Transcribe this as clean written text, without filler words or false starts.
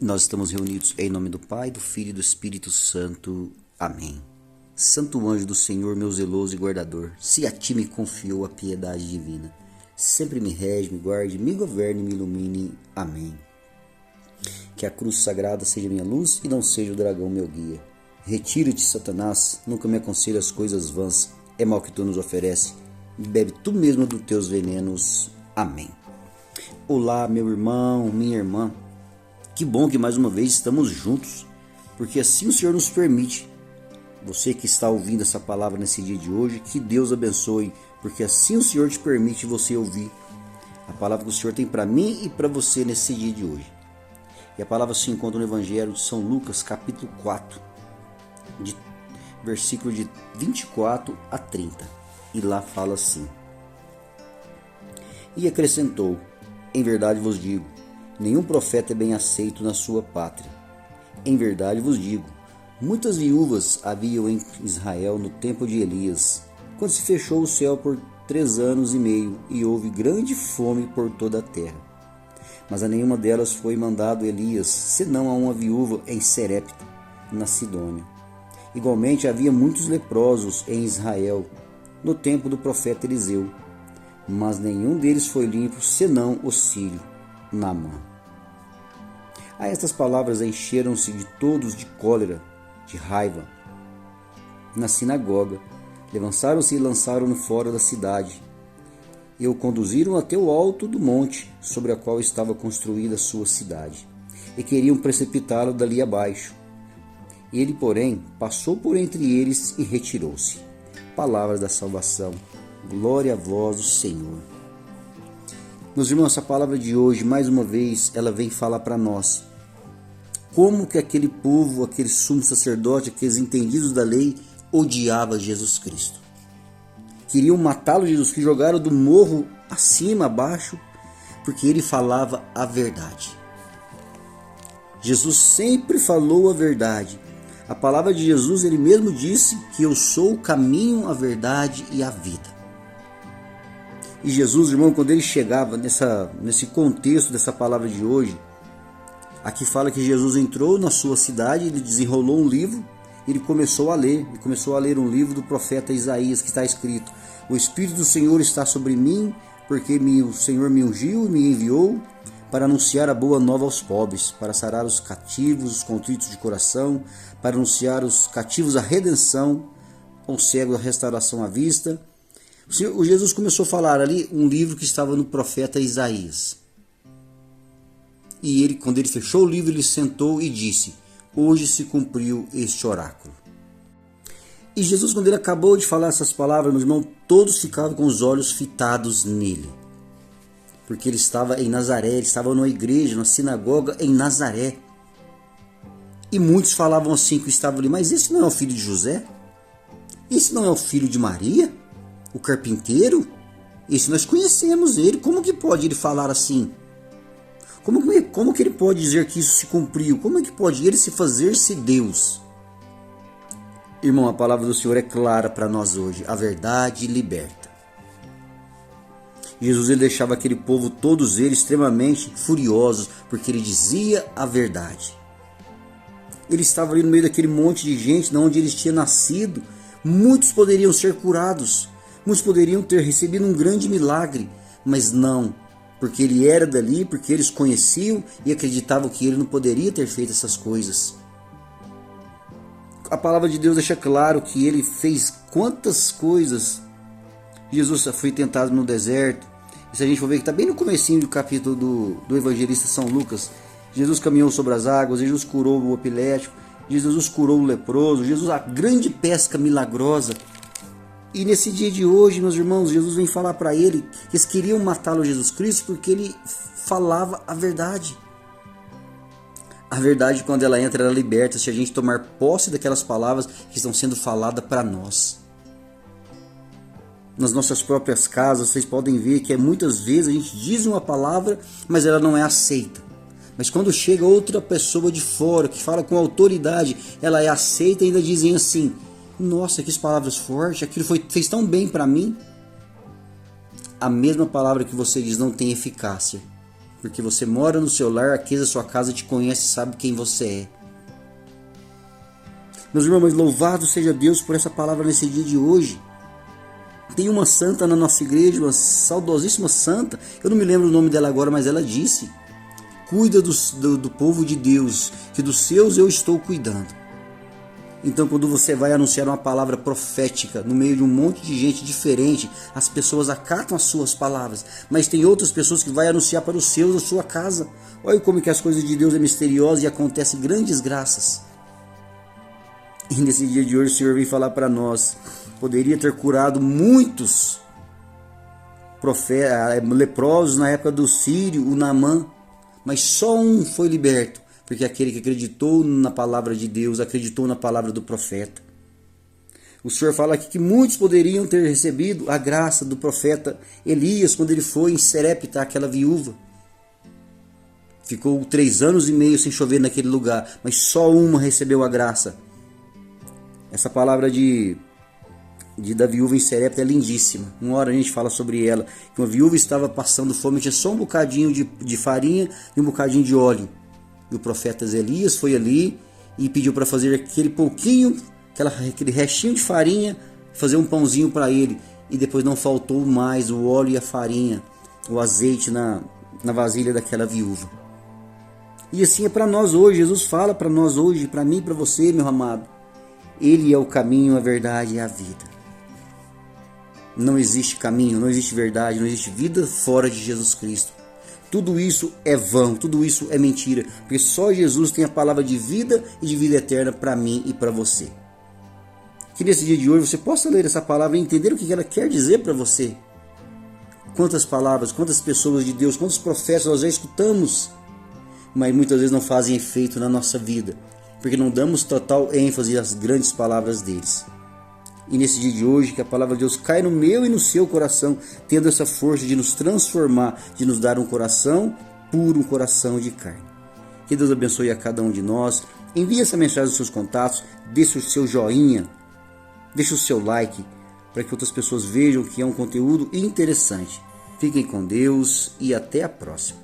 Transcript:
Nós estamos reunidos em nome do Pai, do Filho e do Espírito Santo. Amém. Santo anjo do Senhor, meu zeloso e guardador, se a ti me confiou a piedade divina, sempre me rege, me guarde, me governe e me ilumine. Amém. Que a cruz sagrada seja minha luz e não seja o dragão meu guia. Retira-te, Satanás, nunca me aconselha as coisas vãs, é mal que tu nos oferece, bebe tu mesmo dos teus venenos. Amém. Olá, meu irmão, minha irmã. Que bom que mais uma vez estamos juntos, porque assim o Senhor nos permite. Você que está ouvindo essa palavra nesse dia de hoje, que Deus abençoe, porque assim o Senhor te permite você ouvir a palavra que o Senhor tem para mim e para você nesse dia de hoje. E a palavra se encontra no Evangelho de São Lucas, capítulo 4, versículo de 24 a 30. E lá fala assim: E acrescentou: Em verdade vos digo, nenhum profeta é bem aceito na sua pátria. Em verdade vos digo, muitas viúvas haviam em Israel no tempo de Elias, quando se fechou o céu por 3 anos e meio e houve grande fome por toda a terra. Mas a nenhuma delas foi mandado Elias, senão a uma viúva em Serepta, na Sidônia. Igualmente havia muitos leprosos em Israel, no tempo do profeta Eliseu, mas nenhum deles foi limpo, senão o sírio, Naamã. A estas palavras encheram-se de todos de cólera, de raiva. Na sinagoga, levantaram-se e lançaram-no fora da cidade, e o conduziram até o alto do monte, sobre a qual estava construída a sua cidade, e queriam precipitá-lo dali abaixo. Ele, porém, passou por entre eles e retirou-se. Palavras da salvação. Glória a vós, Senhor. Meus irmãos, essa palavra de hoje, mais uma vez, ela vem falar para nós como que aquele povo, aquele sumo sacerdote, aqueles entendidos da lei, odiava Jesus Cristo. Queriam matá-lo, Jesus Cristo, jogaram do morro acima, abaixo, porque ele falava a verdade. Jesus sempre falou a verdade. A palavra de Jesus, ele mesmo disse que eu sou o caminho, a verdade e a vida. E Jesus, irmão, quando ele chegava nesse contexto dessa palavra de hoje, aqui fala que Jesus entrou na sua cidade, ele desenrolou um livro, ele começou a ler um livro do profeta Isaías, que está escrito: O Espírito do Senhor está sobre mim, porque o Senhor me ungiu e me enviou para anunciar a boa nova aos pobres, para sarar os cativos, os contritos de coração, para anunciar os cativos a redenção, aos cegos a restauração à vista. O Jesus começou a falar ali um livro que estava no profeta Isaías. E ele, quando ele fechou o livro, ele sentou e disse: Hoje se cumpriu este oráculo. E Jesus, quando ele acabou de falar essas palavras, meu irmão, todos ficavam com os olhos fitados nele. Porque ele estava em Nazaré, ele estava numa igreja, numa sinagoga em Nazaré. E muitos falavam assim que estavam ali: Mas esse não é o filho de José? Esse não é o filho de Maria? O carpinteiro? Esse nós conhecemos ele. Como que pode ele falar assim? Como que ele pode dizer que isso se cumpriu? Como é que pode ele se fazer-se Deus? Irmão, a palavra do Senhor é clara para nós hoje. A verdade liberta. Jesus, ele deixava aquele povo, todos eles, extremamente furiosos, porque ele dizia a verdade. Ele estava ali no meio daquele monte de gente, de onde eles tinham nascido. Muitos poderiam ser curados. Muitos poderiam ter recebido um grande milagre, mas não, porque ele era dali, porque eles conheciam e acreditavam que ele não poderia ter feito essas coisas. A palavra de Deus deixa claro que ele fez quantas coisas. Jesus foi tentado no deserto. E se a gente for ver que está bem no comecinho do capítulo do evangelista São Lucas, Jesus caminhou sobre as águas, Jesus curou o epilético, Jesus curou o leproso, Jesus, a grande pesca milagrosa. E nesse dia de hoje, meus irmãos, Jesus vem falar para ele que eles queriam matá-lo, Jesus Cristo, porque ele falava a verdade. A verdade, quando ela entra, ela liberta, se a gente tomar posse daquelas palavras que estão sendo faladas para nós. Nas nossas próprias casas, vocês podem ver que muitas vezes a gente diz uma palavra, mas ela não é aceita. Mas quando chega outra pessoa de fora, que fala com autoridade, ela é aceita e ainda dizem assim: Nossa, que palavras fortes, aquilo fez tão bem para mim. A mesma palavra que você diz não tem eficácia porque você mora no seu lar, aqueles da sua casa te conhecem, sabe quem você é. Meus irmãos, louvado seja Deus por essa palavra nesse dia de hoje. Tem uma santa na nossa igreja, uma saudosíssima santa, eu não me lembro o nome dela agora, mas ela disse: cuida do povo de Deus, que dos seus eu estou cuidando. Então, quando você vai anunciar uma palavra profética no meio de um monte de gente diferente, as pessoas acatam as suas palavras, mas tem outras pessoas que vai anunciar para os seus a sua casa. Olha como que as coisas de Deus é misteriosas e acontecem grandes graças. E nesse dia de hoje o Senhor vem falar para nós: poderia ter curado muitos leprosos na época do Sírio, o Naamã, mas só um foi liberto, porque aquele que acreditou na palavra de Deus, acreditou na palavra do profeta. O Senhor fala aqui que muitos poderiam ter recebido a graça do profeta Elias quando ele foi em Serepta, aquela viúva. Ficou 3 anos e meio sem chover naquele lugar, mas só uma recebeu a graça. Essa palavra da viúva em Serepta é lindíssima. Uma hora a gente fala sobre ela, que uma viúva estava passando fome, tinha só um bocadinho de farinha e um bocadinho de óleo. E o profeta Elias foi ali e pediu para fazer aquele pouquinho, aquele restinho de farinha, fazer um pãozinho para ele. E depois não faltou mais o óleo e a farinha, o azeite na vasilha daquela viúva. E assim é para nós hoje. Jesus fala para nós hoje, para mim e para você, meu amado. Ele é o caminho, a verdade e a vida. Não existe caminho, não existe verdade, não existe vida fora de Jesus Cristo. Tudo isso é vão, tudo isso é mentira, porque só Jesus tem a palavra de vida e de vida eterna para mim e para você. Que nesse dia de hoje você possa ler essa palavra e entender o que ela quer dizer para você. Quantas palavras, quantas pessoas de Deus, quantos profetas nós já escutamos, mas muitas vezes não fazem efeito na nossa vida, porque não damos total ênfase às grandes palavras deles. E nesse dia de hoje, que a palavra de Deus caia no meu e no seu coração, tendo essa força de nos transformar, de nos dar um coração puro, um coração de carne. Que Deus abençoe a cada um de nós. Envie essa mensagem aos seus contatos, deixe o seu joinha, deixe o seu like, para que outras pessoas vejam que é um conteúdo interessante. Fiquem com Deus e até a próxima.